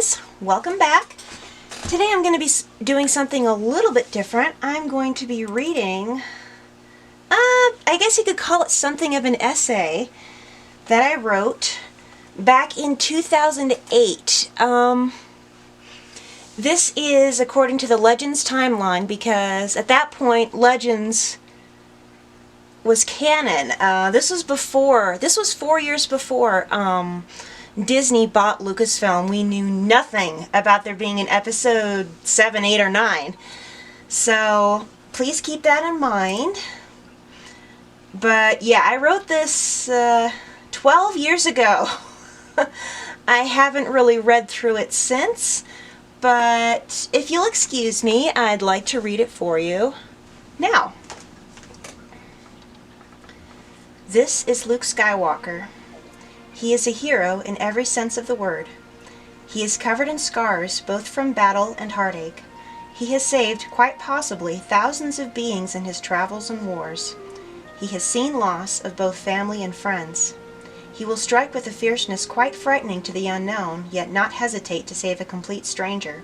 guys, welcome back. Today I'm going to be doing something a little bit different. I'm going to be reading, I guess you could call it something of an essay that I wrote back in 2008. This is according to the Legends timeline because at that point Legends was canon. This was 4 years before Disney bought Lucasfilm. We knew nothing about there being an episode 7, 8, or 9. So please keep that in mind. But yeah, I wrote this 12 years ago. I haven't really read through it since, but if you'll excuse me, I'd like to read it for you now. This is Luke Skywalker. He is a hero in every sense of the word. He is covered in scars, both from battle and heartache. He has saved, quite possibly, thousands of beings in his travels and wars. He has seen loss of both family and friends. He will strike with a fierceness quite frightening to the unknown, yet not hesitate to save a complete stranger.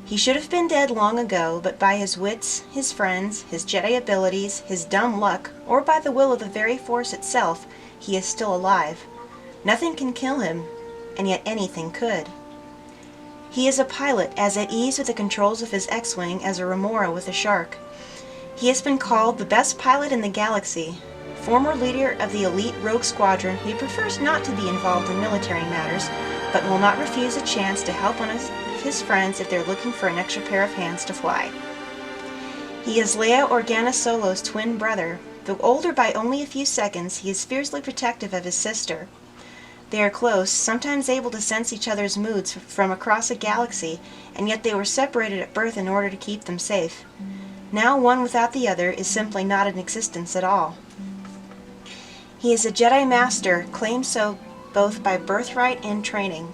He should have been dead long ago, but by his wits, his friends, his Jedi abilities, his dumb luck, or by the will of the very Force itself, he is still alive. Nothing can kill him, and yet anything could. He is a pilot, as at ease with the controls of his X-Wing as a remora with a shark. He has been called the best pilot in the galaxy. Former leader of the elite rogue squadron, he prefers not to be involved in military matters, but will not refuse a chance to help one of his friends if they're looking for an extra pair of hands to fly. He is Leia Organa Solo's twin brother. Though older by only a few seconds, he is fiercely protective of his sister. They are close, sometimes able to sense each other's moods from across a galaxy, and yet they were separated at birth in order to keep them safe. Now one without the other is simply not in existence at all. He is a Jedi Master, claimed so both by birthright and training.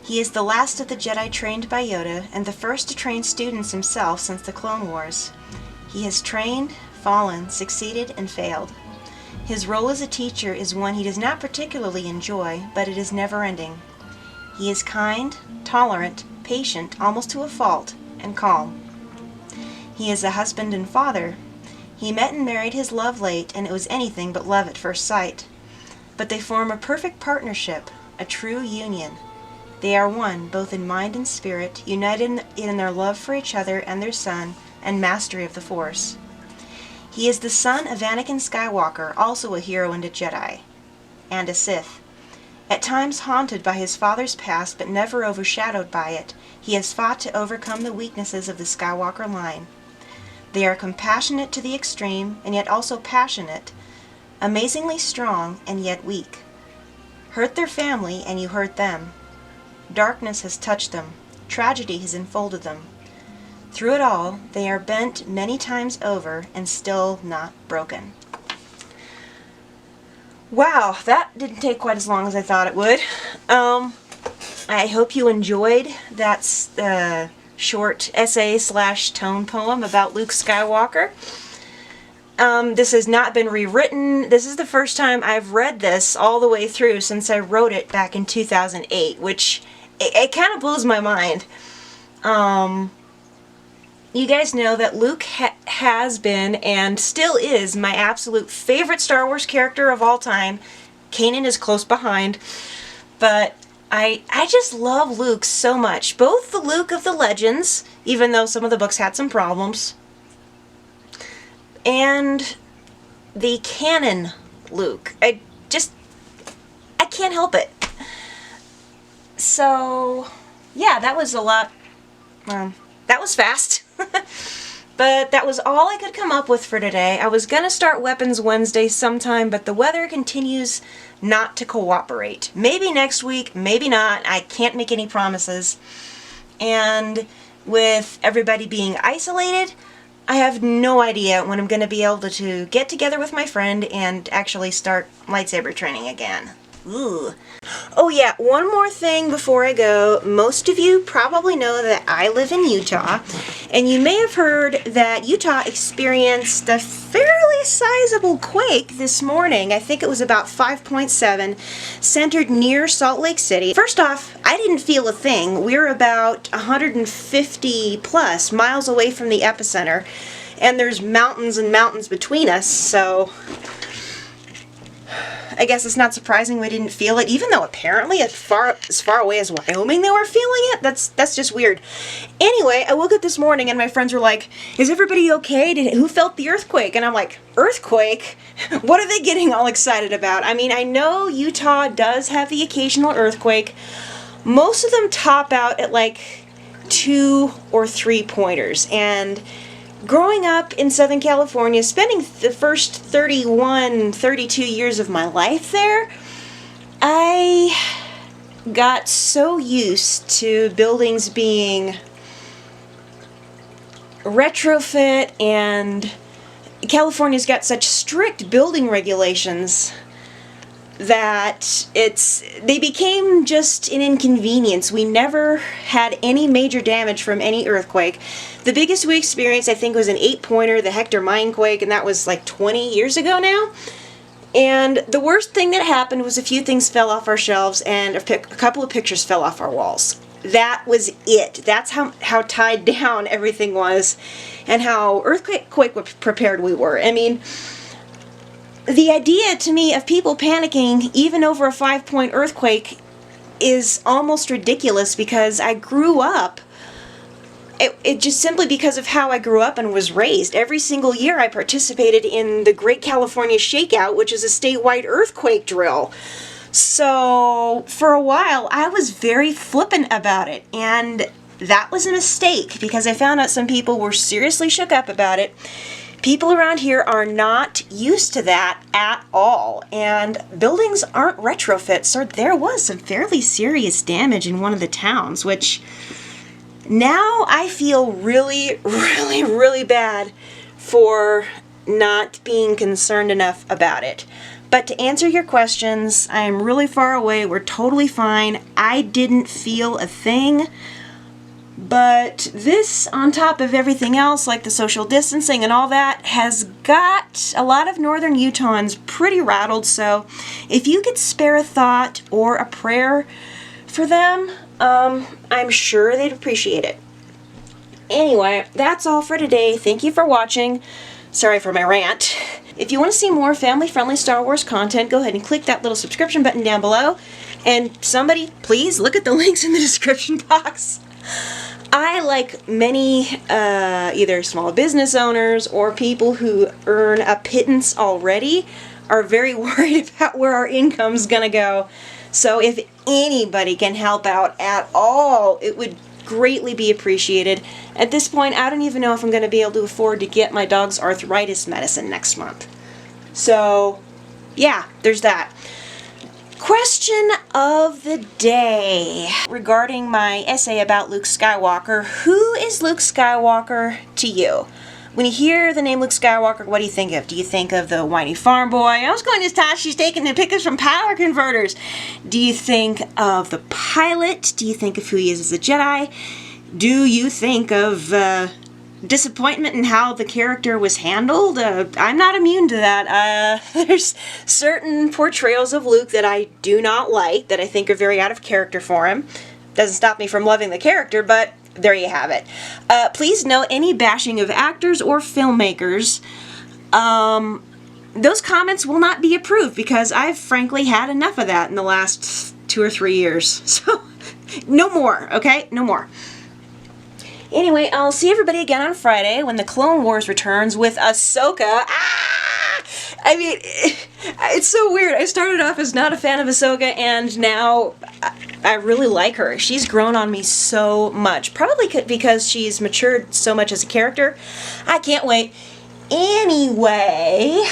He is the last of the Jedi trained by Yoda, and the first to train students himself since the Clone Wars. He has trained, fallen, succeeded, and failed. His role as a teacher is one he does not particularly enjoy, but it is never-ending. He is kind, tolerant, patient, almost to a fault, and calm. He is a husband and father. He met and married his love late, and it was anything but love at first sight. But they form a perfect partnership, a true union. They are one, both in mind and spirit, united in their love for each other and their son, and mastery of the Force. He is the son of Anakin Skywalker, also a hero and a Jedi, and a Sith. At times haunted by his father's past, but never overshadowed by it, he has fought to overcome the weaknesses of the Skywalker line. They are compassionate to the extreme, and yet also passionate, amazingly strong, and yet weak. Hurt their family, and you hurt them. Darkness has touched them. Tragedy has enfolded them. Through it all, they are bent many times over and still not broken. Wow, that didn't take quite as long as I thought it would. I hope you enjoyed that short essay/tone poem about Luke Skywalker. This has not been rewritten. This is the first time I've read this all the way through since I wrote it back in 2008, which it kind of blows my mind. You guys know that Luke has been and still is my absolute favorite Star Wars character of all time. Kanan is close behind, but I just love Luke so much. Both the Luke of the Legends, even though some of the books had some problems, and the canon Luke. I can't help it. So, yeah, that was a lot. That was fast. But that was all I could come up with for today. I was going to start Weapons Wednesday sometime, but the weather continues not to cooperate. Maybe next week, maybe not. I can't make any promises. And with everybody being isolated, I have no idea when I'm going to be able to get together with my friend and actually start lightsaber training again. Ooh. Oh yeah, one more thing before I go. Most of you probably know that I live in Utah, and you may have heard that Utah experienced a fairly sizable quake this morning. I think it was about 5.7, centered near Salt Lake City. First off, I didn't feel a thing. We're about 150 plus miles away from the epicenter, and there's mountains and mountains between us, so I guess it's not surprising we didn't feel it, even though apparently as far away as Wyoming they were feeling it. That's just weird. Anyway, I woke up this morning and my friends were like, "Is everybody okay? Who felt the earthquake?" And I'm like, "Earthquake? What are they getting all excited about?" I mean, I know Utah does have the occasional earthquake. Most of them top out at like 2 or 3 pointers, and growing up in Southern California, spending the first 32 years of my life there, I got so used to buildings being retrofit, and California's got such strict building regulations that they became just an inconvenience. We never had any major damage from any earthquake. The biggest we experienced, I think, was an 8-pointer, the Hector Minequake, and that was like 20 years ago now. And the worst thing that happened was a few things fell off our shelves and a couple of pictures fell off our walls. That was it. That's how tied down everything was, and how earthquake prepared we were. I mean, the idea to me of people panicking even over a 5-point earthquake is almost ridiculous, because I grew up, it just simply because of how I grew up and was raised. Every single year I participated in the Great California Shakeout, which is a statewide earthquake drill. So for a while I was very flippant about it, and that was a mistake, because I found out some people were seriously shook up about it. People around here are not used to that at all, and buildings aren't retrofits, so there was some fairly serious damage in one of the towns, which now I feel really, really, really bad for not being concerned enough about it. But to answer your questions, I am really far away. We're totally fine. I didn't feel a thing. But this, on top of everything else, like the social distancing and all that, has got a lot of northern Utahns pretty rattled. So if you could spare a thought or a prayer for them, I'm sure they'd appreciate it. Anyway, that's all for today. Thank you for watching. Sorry for my rant. If you want to see more family-friendly Star Wars content, go ahead and click that little subscription button down below. And somebody, please look at the links in the description box. I, like many either small business owners or people who earn a pittance already, are very worried about where our income's gonna go. So if anybody can help out at all, it would greatly be appreciated. At this point, I don't even know if I'm going to be able to afford to get my dog's arthritis medicine next month. So, yeah, there's that. Question of the day regarding my essay about Luke Skywalker. Who is Luke Skywalker to you? When you hear the name Luke Skywalker, what do you think of? Do you think of the whiny farm boy? I was going to Tasha, she's taking the pictures from power converters. Do you think of the pilot? Do you think of who he is as a Jedi? Do you think of disappointment in how the character was handled? I'm not immune to that. There's certain portrayals of Luke that I do not like, that I think are very out of character for him. Doesn't stop me from loving the character, but there you have it. Please note any bashing of actors or filmmakers. Those comments will not be approved, because I've frankly had enough of that in the last 2 or 3 years. So, no more, okay? No more. Anyway, I'll see everybody again on Friday when the Clone Wars returns with Ahsoka. I mean, it's so weird. I started off as not a fan of Ahsoka, and now I really like her. She's grown on me so much. Probably because she's matured so much as a character. I can't wait. Anyway,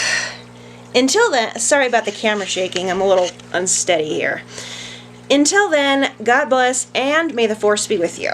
until then, sorry about the camera shaking. I'm a little unsteady here. Until then, God bless, and may the Force be with you.